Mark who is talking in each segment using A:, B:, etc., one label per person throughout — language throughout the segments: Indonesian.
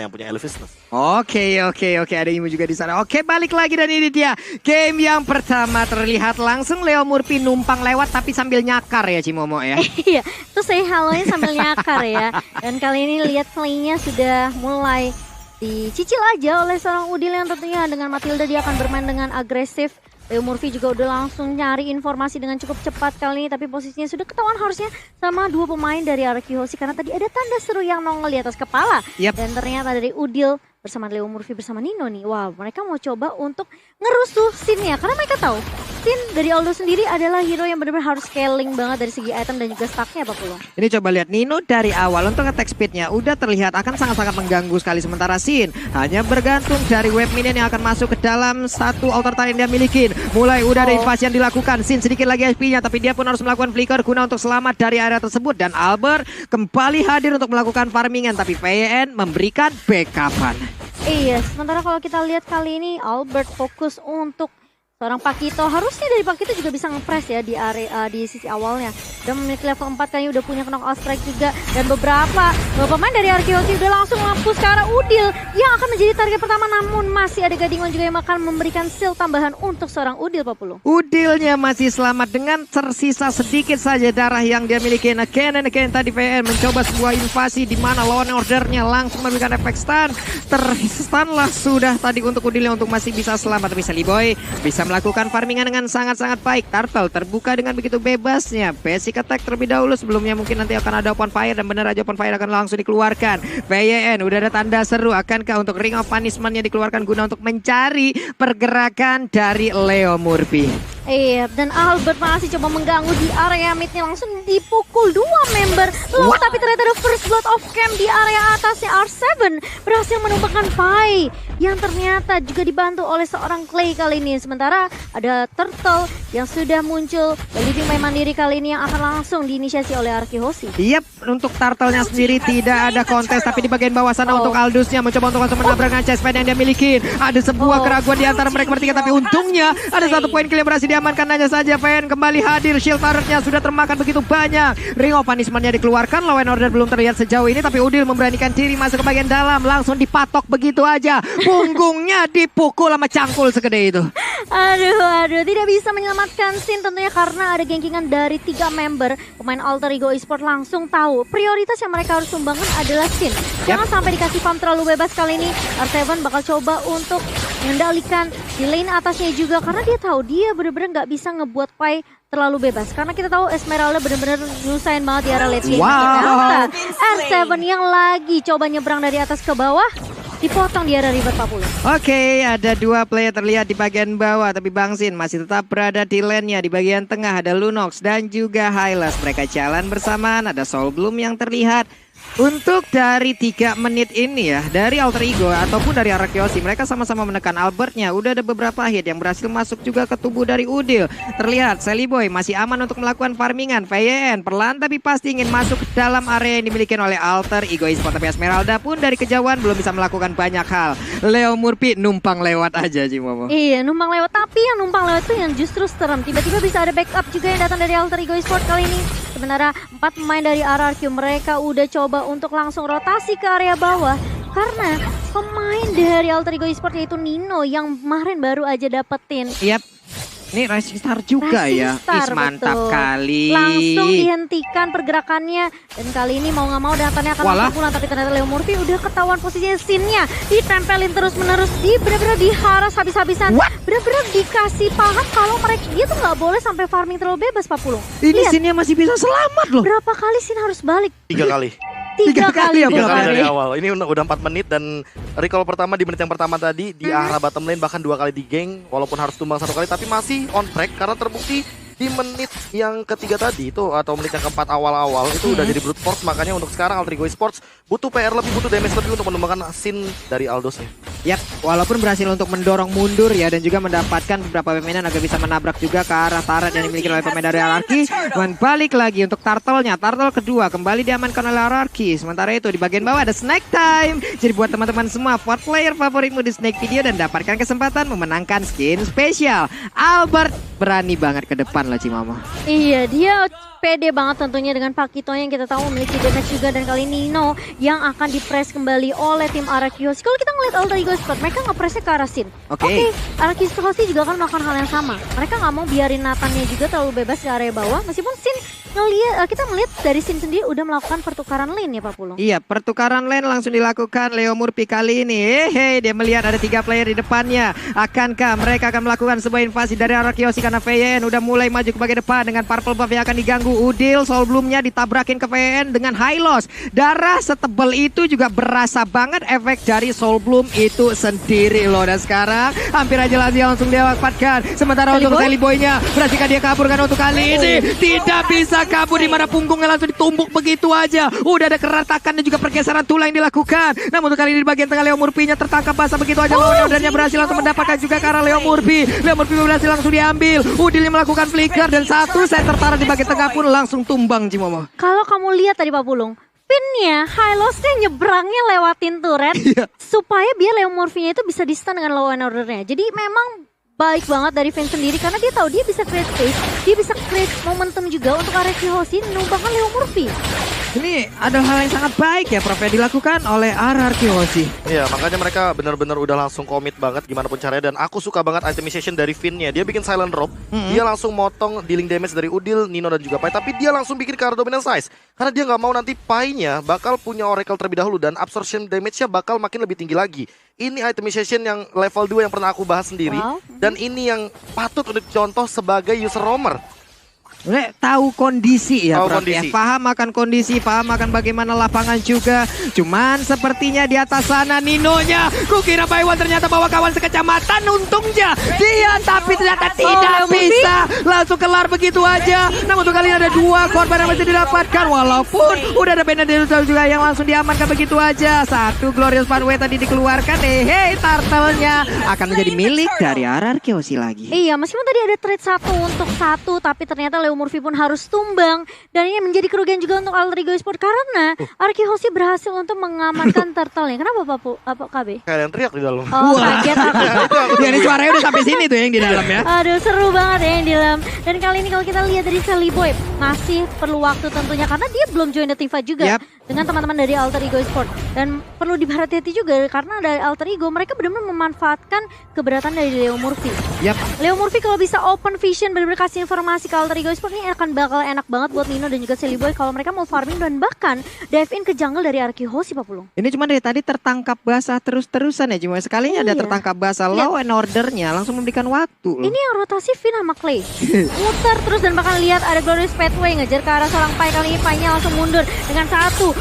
A: yang punya Elvisness.
B: Oke, ada Imu juga di sana. Oke, balik lagi dan ini dia game yang pertama. Terlihat langsung Leo Murphy numpang lewat tapi sambil nyakar ya Cimomo ya.
C: Iya, terus saya halonya sambil nyakar ya. Dan kali ini lihat playnya sudah mulai dicicil aja oleh seorang Udil yang tentunya dengan Matilda dia akan bermain dengan agresif. Leo Murphy juga udah langsung nyari informasi dengan cukup cepat kali ini, tapi posisinya sudah ketahuan harusnya sama dua pemain dari Araki Hoshi karena tadi ada tanda seru yang nongol di atas kepala. Dan ternyata dari Udil bersama Leo Murphy bersama Nino nih. Wow, mereka mau coba untuk ngerusuh Sin-nya karena mereka tahu Sin dari Aldo sendiri adalah hero yang benar-benar harus scaling banget dari segi item dan juga stacknya Pak Pulung.
B: Ini coba lihat Nino dari awal untuk attack speednya udah terlihat akan sangat-sangat mengganggu sekali, sementara Sin hanya bergantung dari wave minion yang akan masuk ke dalam satu altar tire yang dia miliki. Mulai udah ada invasi yang dilakukan, Sin sedikit lagi HP-nya tapi dia pun harus melakukan flicker guna untuk selamat dari area tersebut. Dan Albert kembali hadir untuk melakukan farmingan tapi VN memberikan backup-an.
C: Iya, sementara kalau kita lihat kali ini Albert fokus untuk seorang Pakito. Harusnya dari Pakito juga bisa nge-press ya di area di sisi awalnya. Dan memiliki level 4 kayaknya udah punya knock-out strike juga. Dan beberapa pemain dari Araki Hoshi udah langsung mampus ke arah Udil yang akan menjadi target pertama. Namun masih ada Gadingman juga yang akan memberikan shield tambahan untuk seorang Udil Pak Pulung.
B: Udilnya masih selamat dengan tersisa sedikit saja darah yang dia miliki. Again and again tadi VN mencoba sebuah invasi di mana lawan ordernya langsung memberikan efek stun. Terstun lah sudah tadi untuk Udilnya untuk masih bisa selamat. Tapi Sally Boy bisa melakukan farmingan dengan sangat-sangat baik. Turtle terbuka dengan begitu bebasnya. Basic attack terlebih dahulu sebelumnya mungkin nanti akan ada open fire dan benar aja open fire akan langsung dikeluarkan. VYN udah ada tanda seru, akankah untuk Ring of Punishment-nya dikeluarkan guna untuk mencari pergerakan dari Leo Murphy.
C: Iya, dan Albert masih coba mengganggu di area mid-nya, langsung dipukul dua member. Tapi ternyata ada first blood of camp di area atasnya. R7 berhasil menumbangkan Pai yang ternyata juga dibantu oleh seorang Clay kali ini. Sementara ada Turtle yang sudah muncul living main mandiri kali ini yang akan langsung diinisiasi oleh Araki Hoshi.
B: Yap, untuk Turtle-nya sendiri tidak ada kontes, tapi di bagian bawah sana untuk Aldous-nya mencoba untuk langsung menabrak dengan chestplate yang dia miliki. Ada sebuah keraguan di antara mereka bertiga, tapi untungnya ada satu poin kill yang berhasil diamankan. Hanya saja VN kembali hadir, shield turret-nya sudah termakan begitu banyak. Ring of Punishment-nya dikeluarkan, lawan order belum terlihat sejauh ini, tapi Udil memberanikan diri masuk ke bagian dalam, langsung dipatok begitu aja. Punggungnya dipukul sama cangkul segede itu.
C: Aduh, tidak bisa menyelamatkan Sin tentunya karena ada gengkingan dari 3 member. Pemain Alter Ego Esports langsung tahu prioritas yang mereka harus sumbangkan adalah Sin. Jangan sampai dikasih farm terlalu bebas kali ini. R7 bakal coba untuk mengendalikan di lane atasnya juga karena dia tahu dia benar-benar nggak bisa ngebuat Pai terlalu bebas. Karena kita tahu Esmeralda benar-benar nyusahin banget di area late game. R7 yang lagi coba nyebrang dari atas ke bawah, dipotong di area ribet 40.
B: Oke, ada 2 player terlihat di bagian bawah, tapi Bang Sin masih tetap berada di lane-nya. Di bagian tengah ada Lunox dan juga Hylas. Mereka jalan bersamaan, ada Soul Bloom yang terlihat. Untuk dari 3 menit ini ya, dari Alter Ego ataupun dari Araki Hoshi, mereka sama-sama menekan Albertnya. Udah ada beberapa hit yang berhasil masuk juga ke tubuh dari Udil. Terlihat Sally Boy masih aman untuk melakukan farmingan. VYN perlahan tapi pasti ingin masuk ke dalam area yang dimiliki oleh Alter Ego Esports. Tapi Esmeralda pun dari kejauhan belum bisa melakukan banyak hal. Leo Murphy numpang lewat aja Cimomo.
C: Iya, numpang lewat, tapi yang numpang lewat itu yang justru serem. Tiba-tiba bisa ada backup juga yang datang dari Alter Ego Esports kali ini. Sementara 4 pemain dari RRQ mereka udah coba untuk langsung rotasi ke area bawah karena pemain dari Alter Ego Esports yaitu Nino yang kemarin baru aja dapetin.
B: Yap. Ini Rising Star juga ya. Mantap kali.
C: Langsung dihentikan pergerakannya. Dan kali ini mau nggak mau datanya akan langsung pulang. Tapi ternyata Leo Murphy udah ketahuan posisinya. Sin-nya ditempelin terus-menerus. Bener-bener diharas habis-habisan. Bener-bener dikasih paham kalau mereka dia tuh nggak boleh sampai farming terlalu bebas Pak Pulung.
B: Ini Sin-nya masih bisa selamat loh.
C: Berapa kali Sin harus balik?
A: 3 kali.
C: 3 kali
A: ya dari awal. Ini udah 4 menit dan recall pertama di menit yang pertama tadi di arah bottom lane bahkan 2 kali di geng walaupun harus tumbang 1 kali tapi masih on track karena terbukti di menit yang ketiga tadi itu atau menit yang keempat awal-awal itu udah jadi brute force. Makanya untuk sekarang Alter Ego Esports butuh PR lebih, butuh damage lebih untuk menumbangkan Sin dari Aldous nya.
B: Ya, walaupun berhasil untuk mendorong mundur ya dan juga mendapatkan beberapa pemain agar bisa menabrak juga ke arah turret yang dimiliki oleh pemain dari RRQ. Dan balik lagi untuk turtle-nya, turtle kedua kembali diamankan oleh RRQ. Sementara itu di bagian bawah ada Snake Time. Jadi buat teman-teman semua, vote player favoritmu di Snake Video dan dapatkan kesempatan memenangkan skin spesial. Albert berani banget ke depan lah Cimamo.
C: Iya, dia pede banget tentunya dengan Pakito yang kita tahu memiliki damage juga, dan kali ini Nino yang akan dipress kembali oleh tim Arakiyoshi. Kalau kita ngeliat Alter Ego Sport, mereka nge-pressnya ke arah Sin. Oke, Arakiyoshi juga akan melakukan hal yang sama. Mereka nggak mau biarin Nathannya juga terlalu bebas ke area bawah, meskipun Sin kita melihat dari Sin sendiri udah melakukan pertukaran lane ya Pak Pulung.
B: Iya, pertukaran lane langsung dilakukan Leo Murphy kali ini. Dia melihat ada 3 player di depannya. Akankah mereka akan melakukan sebuah invasi dari Arakiyoshi karena VN udah mulai maju ke bagian depan dengan purple buff yang akan diganggu. Udil Soul Bloom-nya ditabrakin ke VN dengan high loss. Darah setebal itu juga berasa banget efek dari Soul Bloom itu sendiri loh. Dan sekarang hampir aja Lazio langsung dia dapatkan. Sementara untuk Sally Boy-nya berhasilkah dia kabur kan untuk kali ini. Tidak bisa kabur di mana punggungnya langsung ditumbuk begitu aja. Udah ada keratakan dan juga pergeseran tulang yang dilakukan. Namun untuk kali ini di bagian tengah Leo Murphy-nya tertangkap basah begitu aja. Lawan ordernya berhasil langsung mendapatkan juga ke arah Leo Murphy. Leo Murphy berhasil langsung diambil. Udilnya melakukan flicker dan satu center taruh di bagian tengah pun langsung tumbang Cimomo.
C: Kalau kamu lihat tadi Pak Pulung, pinnya, high loss-nya nyebrangnya lewatin turret supaya biar Leo Murphy-nya itu bisa di-stun dengan law and order-nya. Jadi memang baik banget dari Vin sendiri karena dia tahu dia bisa create space, dia bisa create momentum juga untuk Arakiyoshi menumbangkan Leo Murphy.
B: Ini adalah hal yang sangat baik ya Prof yang dilakukan oleh Arakiyoshi.
A: Iya, makanya mereka benar-benar udah langsung komit banget gimana pun caranya, dan aku suka banget itemization dari Vin-nya. Dia bikin silent drop, dia langsung motong dealing damage dari Udil, Nino dan juga Pai, tapi dia langsung bikin ke arah dominant size karena dia nggak mau nanti Pai-nya bakal punya Oracle terlebih dahulu dan absorption damage-nya bakal makin lebih tinggi lagi. Ini itemization yang level 2 yang pernah aku bahas sendiri, dan ini yang patut untuk dicontoh sebagai user roamer.
B: Tahu kondisi ya,
A: tahu
B: Prof ya. Paham akan kondisi, paham akan bagaimana lapangan juga. Cuman sepertinya di atas sana Ninonya, kukira Paiwan ternyata bawa kawan sekecamatan, untungnya dia tapi ternyata tidak bisa langsung kelar begitu aja. Namun untuk kali ini ada 2 korban yang masih didapatkan, walaupun udah ada Benedict juga yang langsung diamankan begitu aja. Satu Glorious Pathway tadi dikeluarkan, turtle-nya akan menjadi milik dari Arakiyoshi lagi.
C: Iya, meskipun tadi ada trade 1 untuk 1, tapi ternyata Leo Murphy pun harus tumbang, dan ini menjadi kerugian juga untuk Alter Ego Sport karena Arakiyoshi berhasil untuk mengamankan turtle-nya. Kenapa Pak KB?
A: Kayak yang teriak di dalam.
C: Oh, kaget aku.
B: Ya, ini suaranya udah sampai sini tuh yang di dalam ya.
C: Aduh, seru banget ya yang di dalam. Dan kali ini kalau kita lihat dari Sally Boy masih perlu waktu tentunya karena dia belum join the teamfight juga dengan teman-teman dari Alter Ego Sport. Dan perlu diperhati-hati juga karena dari Alter Ego mereka benar-benar memanfaatkan keberatan dari Leo Murphy. Leo Murphy kalau bisa open vision, benar-benar kasih informasi ke Alter Ego Sport, ini akan bakal enak banget buat Nino dan juga Sally Boy kalau mereka mau farming dan bahkan dive in ke jungle dari Arakiyoshi, Pak Pulung.
B: Ini cuma dari tadi tertangkap basah terus-terusan ya, cuma sekalinya ada tertangkap basah. Law and order-nya langsung memberikan waktu loh.
C: Ini yang rotasi Vin sama Clay muter terus, dan bahkan lihat ada Glorious Pathway ngejar ke arah seorang Pai. Kali ini Pai-nya langsung mundur dengan 1.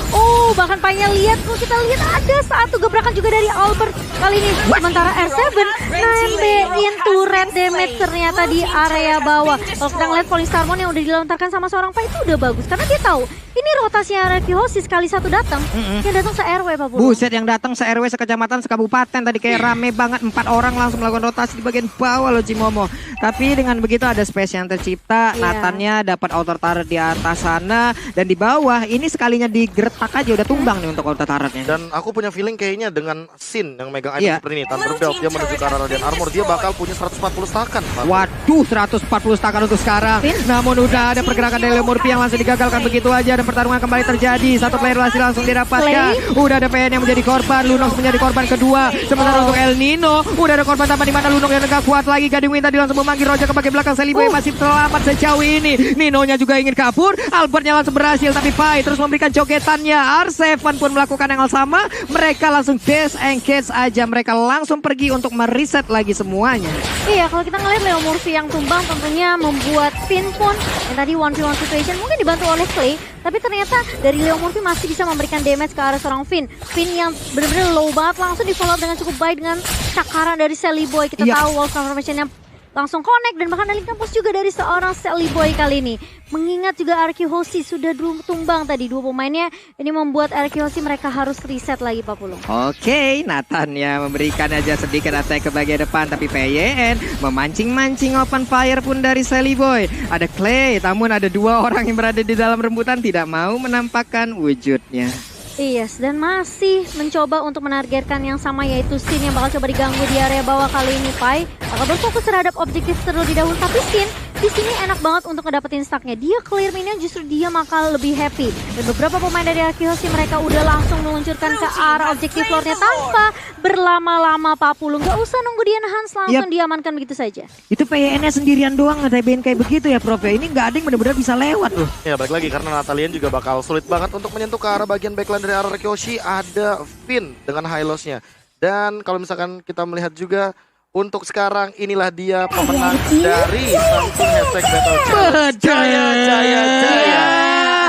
C: Bahkan Pai-nya lihat, kita lihat ada 1 gebrakan juga dari Albert kali ini. Sementara R7 nambahin turret damage ternyata di area bawah. Kalau kita ngeliat Falling Starmon yang udah dilontarkan sama seorang Pai itu udah bagus karena dia tahu ini rotasi Arakiyoshi sekali 1 datang, yang datang se-RW Pak Pulung.
B: Buset, yang datang se-RW, sekecamatan, sekabupaten tadi kayak rame banget, 4 orang langsung melakukan rotasi di bagian bawah loh Cimomo. Tapi dengan begitu ada space yang tercipta, Nathannya dapat outer turret di atas sana, dan di bawah ini sekalinya digeretak aja udah tumbang nih untuk outer turretnya.
A: Dan aku punya feeling kayaknya dengan Sin yang megang item seperti ini, Thunder Belt, dia menuju ke arah Radiant Armor, dia bakal punya 140 stakan.
B: Waduh, 140 stakan untuk sekarang. Namun udah ada pergerakan dari Leo Murphy yang langsung digagalkan begitu aja, dan pertarungan kembali terjadi. 1 player masih langsung didapatkan. Udah ada PN yang menjadi korban, Lunox menjadi korban kedua. Sementara untuk El Nino udah ada korban tambahan di mana Lunox yang gak kuat lagi. Gading Win tadi langsung memanggil Roja ke bagian belakang. Sally Boy masih selamat sejauh ini. Ninonya juga ingin kabur, Albertnya langsung berhasil, tapi Pai terus memberikan jogetannya. R7 pun melakukan yang sama. Mereka langsung disengage aja, mereka langsung pergi untuk mereset lagi semuanya.
C: Iya, kalau kita ngeliat Leo Murphy yang tumbang tentunya membuat Finn pun yang tadi 1v1 situation mungkin dibantu oleh Clay, tapi ternyata dari Leo Murphy masih bisa memberikan damage ke arah seorang Finn. Finn yang benar-benar low banget langsung di follow dengan cukup baik dengan cakaran dari Sally Boy. Kita tahu Wolf Confirmation-nya langsung connect dan bahkan ada link push juga dari seorang Sally Boy kali ini. Mengingat juga RQ Hoshi sudah tumbang tadi 2 pemainnya, ini membuat RQ Hoshi mereka harus reset lagi Pak Pulung.
B: Oke, Nathan ya memberikan aja sedikit attack ke bagian depan, tapi PYN memancing-mancing open fire pun dari Sally Boy. Ada Clay, namun ada 2 orang yang berada di dalam rembutan tidak mau menampakkan wujudnya.
C: Yes, dan masih mencoba untuk menargetkan yang sama, yaitu Sin yang bakal coba diganggu di area bawah kali ini. Pai bakal berfokus terhadap objektif terlebih dahulu, tapi Sin di sini enak banget untuk ngedapetin stacknya. Dia clear minion, justru dia bakal lebih happy. Dan beberapa pemain dari RQ Hoshi mereka udah langsung meluncurkan ke arah objektif floornya tanpa berlama-lama Pak Pulung. Gak usah nunggu dia enhance, langsung diamankan begitu saja.
B: Itu PYN-nya sendirian doang ngedabein kayak begitu ya Prof. Ini nggak ada yang benar-benar bisa lewat loh.
A: Ya balik lagi karena Natalian juga bakal sulit banget untuk menyentuh ke arah bagian backline dari arah RQ Hoshi. Ada Finn dengan high loss-nya. Dan kalau misalkan kita melihat juga untuk sekarang inilah dia pemenang dari Samsung Hashtag Battle Challenge. Jaya, jaya, jaya.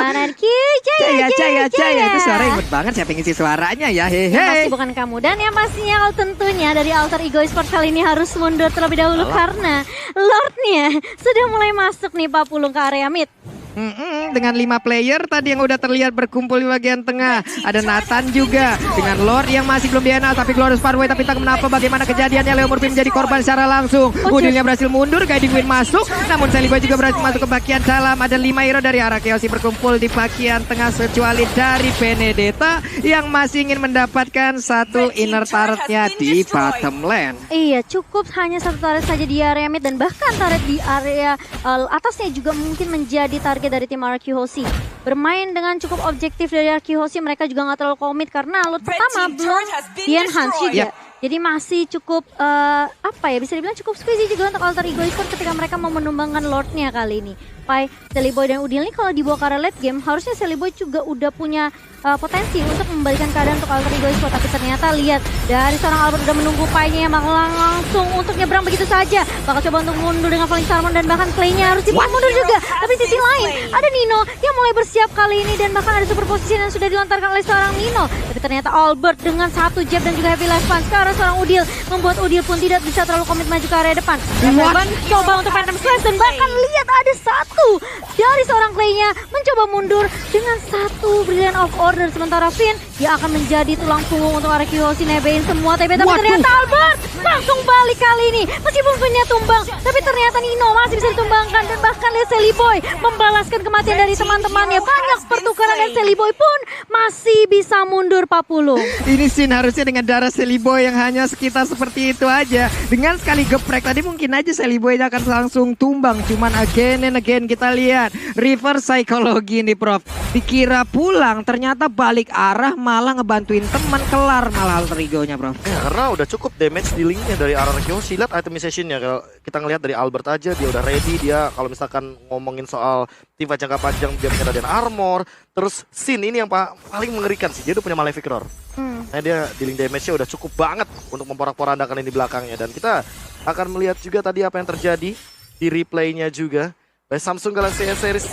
C: Anarki, jaya, jaya, jaya.
B: Itu suara imut banget, siapa yang ngisi suaranya ya,
C: Yang
B: hehe.
C: pasti bukan kamu. Dan yang pastinya tentunya dari Alter Ego Esports kali ini harus mundur terlebih dahulu karena Lordnya sudah mulai masuk nih Pak Pulung ke area mid.
B: Dengan 5 player tadi yang udah terlihat berkumpul di bagian tengah. Ada Nathan juga dengan Lord yang masih belum DNA, tapi Glorious Parway, tapi tak kenapa bagaimana kejadiannya Leo Murphy menjadi korban secara langsung. Udilnya berhasil mundur, Guiding Wind masuk, namun Sally Boy juga berhasil masuk ke bagian dalam. Ada 5 hero dari arah Chaos berkumpul di bagian tengah, kecuali dari Benedetta yang masih ingin mendapatkan satu inner turretnya di bottom lane.
C: Iya, cukup hanya 1 turret saja di area mid, dan bahkan turret di area atasnya juga mungkin menjadi target dari tim RQ Hoshi. Bermain dengan cukup objektif dari RQ Hoshi, mereka juga nggak terlalu komit karena loot pertama belum di-enhance juga. Jadi masih cukup, apa ya, bisa dibilang cukup squeezy juga untuk Alter Ego Esports ketika mereka mau menumbangkan Lordnya kali ini. Pai, Sally Boy dan Udil ini kalau dibawa ke arah late game, harusnya Sally Boy juga udah punya potensi untuk membalikan keadaan untuk Alter Ego Esports. Tapi ternyata lihat, dari seorang Albert udah menunggu Pai-nya yang bakal langsung untuk nyebrang begitu saja. Bakal coba untuk mundur dengan Falling Salmon, dan bahkan Clay-nya harus dibuat mundur juga. Tapi sisi lain, ada Nino yang mulai bersiap kali ini, dan bahkan ada super position yang sudah dilontarkan oleh seorang Nino. Tapi ternyata Albert dengan 1 jab dan juga heavy life punch ke arah seorang Udil, membuat Udil pun tidak bisa terlalu komit maju ke area depan. Coba untuk Phantom Slash, dan bahkan lihat ada 1 dari seorang Clay-nya mencoba mundur dengan 1 Brilliant of Order. Sementara Finn, dia akan menjadi tulang punggung untuk RQ Hoshi, nebein semua TB. Tapi ternyata Albert langsung balik kali ini. Meskipun Finn-nya tumbang, tapi ternyata Nino masih bisa ditumbangkan. Dan bahkan lihat Sally Boy membalaskan kematian dari teman-temannya. Banyak pertukaran, dan Sally Boy pun masih bisa mundur Pak Pulung.
B: Ini scene harusnya dengan darah Sally Boy yang hanya sekitar seperti itu aja. Dengan sekali geprek tadi mungkin aja Sally Boy akan langsung tumbang. Cuman again and again kita lihat reverse psychology nih Prof. Dikira pulang, ternyata balik arah malah ngebantuin teman, kelar malah Alter Ego-nya Prof.
A: Ya, karena udah cukup damage di linknya dari arah RQ Hoshi. Lihat itemization-nya, kalau kita ngelihat dari Albert aja dia udah ready. Dia kalau misalkan ngomongin soal tifa jangka panjang, dia punya radiant armor. Terus Sin ini yang paling mengerikan sih, dia udah punya Malefic Roar. Nah dia dealing damage-nya udah cukup banget untuk memporak-porandakan ini di belakangnya. Dan kita akan melihat juga tadi apa yang terjadi di replaynya juga by Samsung Galaxy S Series.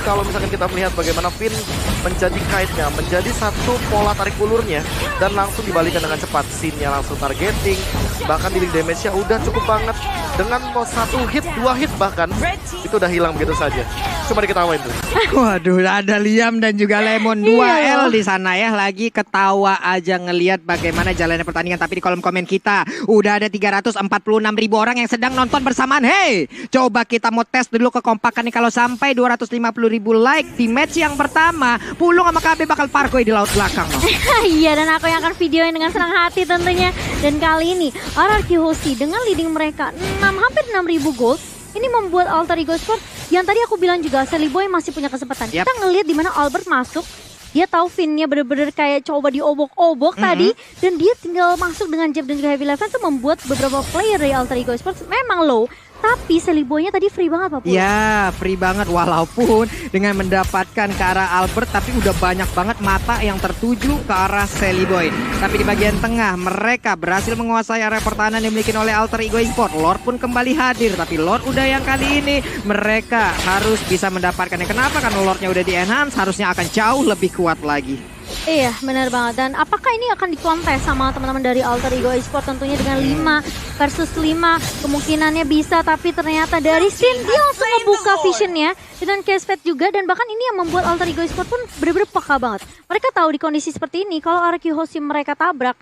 A: Kalau misalkan kita melihat bagaimana Finn menjadi kite-nya, menjadi satu pola tarik ulurnya, dan langsung dibalikan dengan cepat. Scene-nya langsung targeting, bahkan dealing damage-nya udah cukup banget. Dengan 1 hit, 2 hit bahkan, itu udah hilang begitu saja. Cuma diketawain tuh.
B: Waduh, ada Liam dan juga Lemon 2L di sana ya, lagi ketawa aja ngelihat bagaimana jalannya pertandingan. Tapi di kolom komen kita udah ada 346.000 orang yang sedang nonton bersamaan. Hey, coba kita mau tes dulu kekompakan nih. Kalau sampai 250.000 like di match yang pertama, Pulung sama KB bakal parkour di laut belakang.
C: Iya, dan aku yang akan videoin dengan senang hati tentunya. Dan kali ini RQ Hoshi dengan leading mereka hampir 6.000 gold. Ini membuat Alter Ego Esports, yang tadi aku bilang juga Sally Boy masih punya kesempatan. Kita ngelihat di mana Albert masuk, dia tahu Finn-nya bener-bener kayak coba diobok-obok tadi, dan dia tinggal masuk dengan jab dan juga heavy life itu membuat beberapa player dari Alter Ego Esports memang low. Tapi Sally Boy-nya tadi free banget Pak Pul.
B: Ya, free banget, walaupun dengan mendapatkan ke arah Albert, tapi udah banyak banget mata yang tertuju ke arah Sally Boy. Tapi di bagian tengah mereka berhasil menguasai area pertahanan yang dimiliki oleh Alter Ego Esports. Lord pun kembali hadir, tapi Lord udah yang kali ini mereka harus bisa mendapatkannya. Kenapa? Karena Lordnya udah di-enhance, harusnya akan jauh lebih kuat lagi.
C: Iya, benar banget. Dan apakah ini akan dikontes sama teman-teman dari Alter Ego Esport tentunya dengan 5 versus 5 kemungkinannya bisa, tapi ternyata dari Sin dia langsung membuka visionnya dengan Cashpad juga, dan bahkan ini yang membuat Alter Ego Esport pun benar-benar peka banget. Mereka tahu di kondisi seperti ini kalau Arkihoshi mereka tabrak,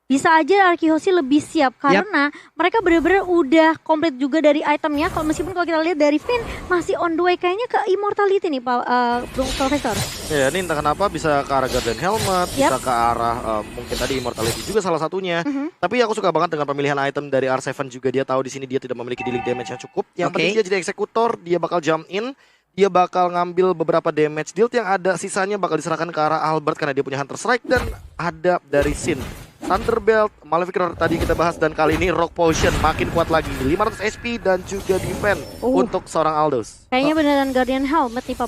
C: bisa aja Arkihoshi lebih siap karena mereka benar-benar udah komplit juga dari itemnya. Kalau meskipun kalau kita lihat dari Finn masih on the way kayaknya ke Immortality nih Pak Profesor.
A: Ya ini entah kenapa bisa ke arah Guardian Helmet, bisa ke arah mungkin tadi Immortality juga salah satunya. Tapi aku suka banget dengan pemilihan item dari R7 juga. Dia tahu di sini dia tidak memiliki dealing damage yang cukup. Yang penting dia jadi eksekutor, dia bakal jump in. Dia bakal ngambil beberapa damage deal yang ada, sisanya bakal diserahkan ke arah Albert karena dia punya Hunter Strike dan ada dari Sin. Thunderbelt, Malefic tadi kita bahas, dan kali ini Rock Potion makin kuat lagi, 500 SP dan juga defense untuk seorang Aldous.
C: Kayaknya beneran Guardian Helmet nih Pak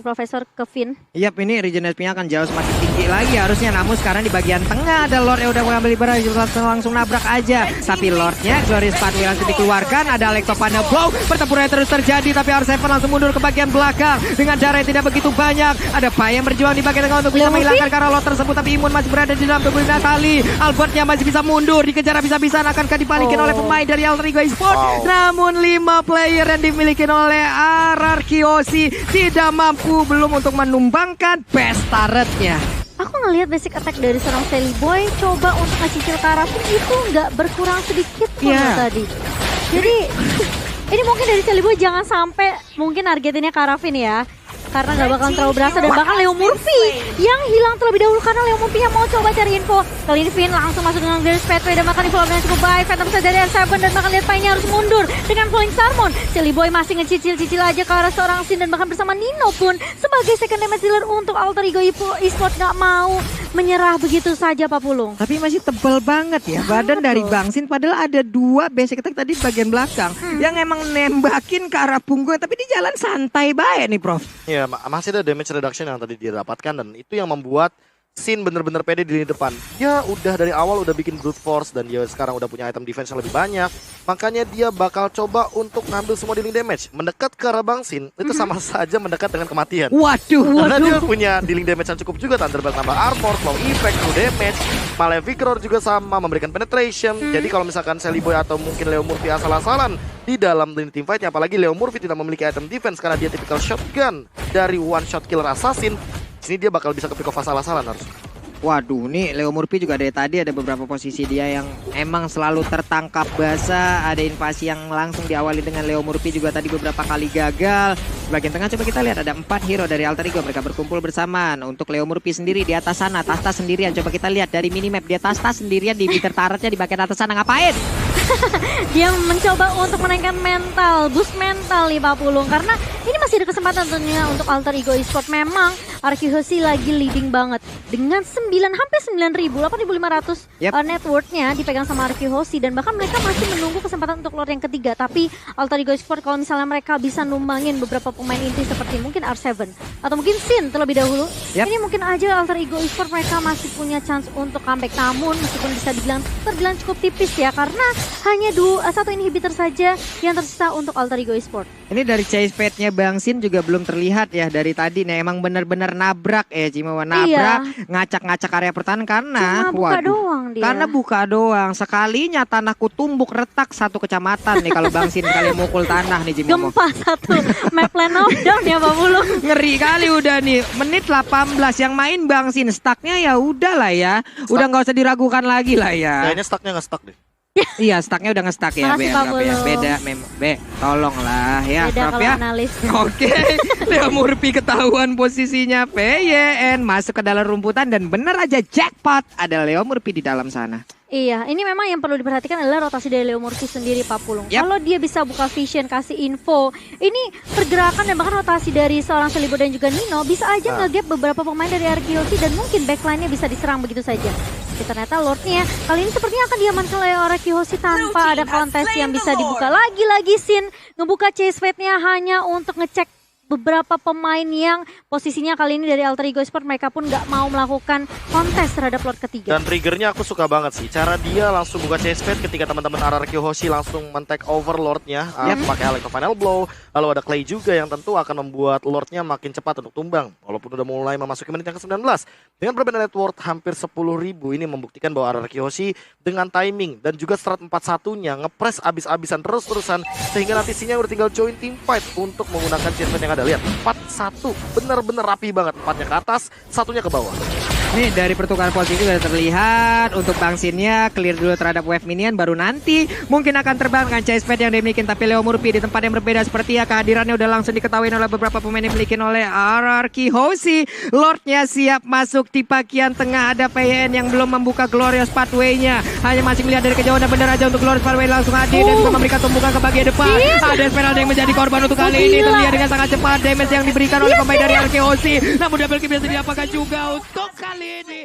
C: Profesor Kevin.
B: Yap, ini regen SP-nya akan jauh semakin tinggi lagi harusnya. Namun sekarang di bagian tengah ada Lord yang udah mengambil liberal, langsung nabrak aja. Tapi Lordnya Glorious Pathway langsung dikeluarkan. Ada Electopanda Blow, pertempuran terus terjadi. Tapi R7 langsung mundur ke bagian belakang dengan jarak yang tidak begitu banyak. Ada Pai yang berjuang di bagian tengah untuk bisa menghilangkan karena Lord tersebut. Tapi Imun masih berada di dalam tubuh Natali. Albertnya masih bisa mundur, dikejar habis-habisan. Akankah dibalikin oleh pemain dari Alter Ego Esport? Namun 5 player yang dimiliki oleh Arkihoshi tidak mampu belum untuk menumbangkan best turretnya.
C: Aku ngelihat basic attack dari seorang Sally Boy coba untuk ngecicil Karafin itu nggak berkurang sedikit pun tadi. Jadi ini mungkin dari Sally Boy jangan sampai mungkin targetinnya Karafin ya. Karena nggak bakal terlalu berasa, dan bahkan Leo Murphy yang hilang terlebih dahulu karena Leo Murphy yang mau coba cari info. Kali ini Finn langsung masuk dengan Glorious Pathway dan bahkan di-follow dengan cukup baik. Phantom Side dari R7 dan bahkan lihat Pai-nya harus mundur dengan Falling Salmon. Silly Boy masih ngecicil-cicil aja ke arah seorang Sin dan bahkan bersama Nino pun sebagai second damage dealer untuk Alter Ego Esport nggak mau menyerah begitu saja Pak Pulung.
B: Tapi masih tebal banget ya badan dari Bang Sin, padahal ada 2 basic attack tadi di bagian belakang yang emang nembakin ke arah punggung, tapi di jalan santai baik nih Prof.
A: Ya, masih ada damage reduction yang tadi dia dapatkan, dan itu yang membuat Sin bener-bener pede di lini depan. Dia udah dari awal udah bikin brute force dan dia sekarang udah punya item defense yang lebih banyak. Makanya dia bakal coba untuk ngambil semua dealing damage. Mendekat ke arah Bang Sin itu sama saja mendekat dengan kematian.
B: Waduh.
A: Karena dia punya dealing damage yang cukup juga. Thunderbelt tambah armor, slow effect, true damage. Malefic Roar juga sama memberikan penetration. Jadi kalau misalkan Sally Boy atau mungkin Leo Murphy asal-asalan di dalam lini team fightnya, apalagi Leo Murphy tidak memiliki item defense karena dia tipikal shotgun dari one shot killer assassin, sini dia bakal bisa ke pick off asal-asalan harus.
B: Waduh, nih Leo Murphy juga dari tadi ada beberapa posisi dia yang emang selalu tertangkap basah. Ada invasi yang langsung diawali dengan Leo Murphy juga tadi beberapa kali gagal. Bagian tengah coba kita lihat ada 4 hero dari Alter Ego, mereka berkumpul bersamaan. Untuk Leo Murphy sendiri di atas sana, Tas sendirian. Coba kita lihat dari minimap, dia Tas sendirian di meter turretnya di bagian atas sana, ngapain?
C: Dia mencoba untuk menaikkan mental, boost mental nih Pak Pulung, karena ini masih ada kesempatan tentunya untuk Alter Ego Esport. Memang Arkihoshi lagi leading banget dengan hampir 9.000, 8.500 net worth-nya dipegang sama Arkihoshi, dan bahkan mereka masih menunggu kesempatan untuk Lord yang ketiga. Tapi Alter Ego Esport kalau misalnya mereka bisa numbangin beberapa pemain inti seperti mungkin R7 atau mungkin Sin terlebih dahulu, ini mungkin aja Alter Ego Esport mereka masih punya chance untuk comeback. Namun meskipun bisa terbilang cukup tipis ya, karena hanya 1 inhibitor saja yang tersisa untuk Alter Ego Esport.
B: Ini dari chase pad-nya Bang Sin juga belum terlihat ya dari tadi nih, emang benar-benar nabrak Cimawa, nabrak, ngacak-ngacak area pertahanan karena
C: buka doang dia.
B: Karena buka doang. Sekalinya tanahku tumbuk retak 1 kecamatan nih kalau Bang Sin kali mukul tanah nih Cimawa.
C: Gempa 1 map plan down ya Pak Pulung.
B: Ngeri kali udah nih. Menit 18 yang main Bang Sin, stucknya ya udah lah ya. Udah nggak usah diragukan lagi lah ya.
A: Kayaknya stucknya nggak stuck deh.
B: Iya, stucknya udah nge-stuck ya,
C: Makasih,
B: ya. Beda, tolonglah ya,
C: Beda
B: Prof
C: kalau
B: ya.
C: analis.
B: Oke, Leo Murphy ketahuan posisinya PYN masuk ke dalam rumputan dan bener aja jackpot, ada Leo Murphy di dalam sana.
C: Iya, ini memang yang perlu diperhatikan adalah rotasi dari Leo Murphy sendiri Pak Pulung. Kalau dia bisa buka vision, kasih info, ini pergerakan dan bahkan rotasi dari seorang Selibo dan juga Nino bisa aja nge-gap beberapa pemain dari Arkihoshi dan mungkin backline-nya bisa diserang begitu saja. Tapi ternyata Lord-nya kali ini sepertinya akan diamankan oleh Arkihoshi tanpa ada kontes yang bisa dibuka. Lagi-lagi Sin ngebuka chase fate-nya hanya untuk ngecek beberapa pemain yang posisinya kali ini dari Alter Ego Sport mereka pun nggak mau melakukan kontes terhadap Lord ketiga.
A: Dan triggernya aku suka banget sih. Cara dia langsung buka chase pad ketika teman-teman RRQ Hoshi langsung men-take over Lordnya. Pakai Electro Final Blow. Lalu ada Clay juga yang tentu akan membuat Lordnya makin cepat untuk tumbang. Walaupun udah mulai memasuki menit yang ke-19. Dengan perbedaan net worth hampir 10.000 ini membuktikan bahwa RRQ Hoshi dengan timing dan juga strat 4-1-nya ngepres abis-abisan terus-terusan. Sehingga nanti Sinya udah tinggal join team fight untuk menggunakan chase pad yang ada. Lihat 4-1 bener-bener rapi banget. 4-nya ke atas, 1-nya ke bawah.
B: Nih dari pertukaran posisi sudah terlihat untuk Bang Sinnya clear dulu terhadap wave minion, baru nanti mungkin akan terbang dengan chase pad yang dimiliki. Tapi Leo Murphy di tempat yang berbeda seperti ya, kehadirannya udah langsung diketahui oleh beberapa pemain yang dimiliki oleh RRQ Hoshi. Lordnya siap masuk di bagian tengah, ada PN yang belum membuka Glorious Pathway-nya, hanya masih melihat dari kejauhan dan benar aja untuk Glorious Pathway langsung hadir dan juga memberikan tumbukan ke bagian depan. Ada Esmeralda yang menjadi korban untuk kali ini, terlihat dengan sangat cepat damage yang diberikan oleh pemain dari RRQ Hoshi. Namun double kill biasa diapakan juga untuk kali ini.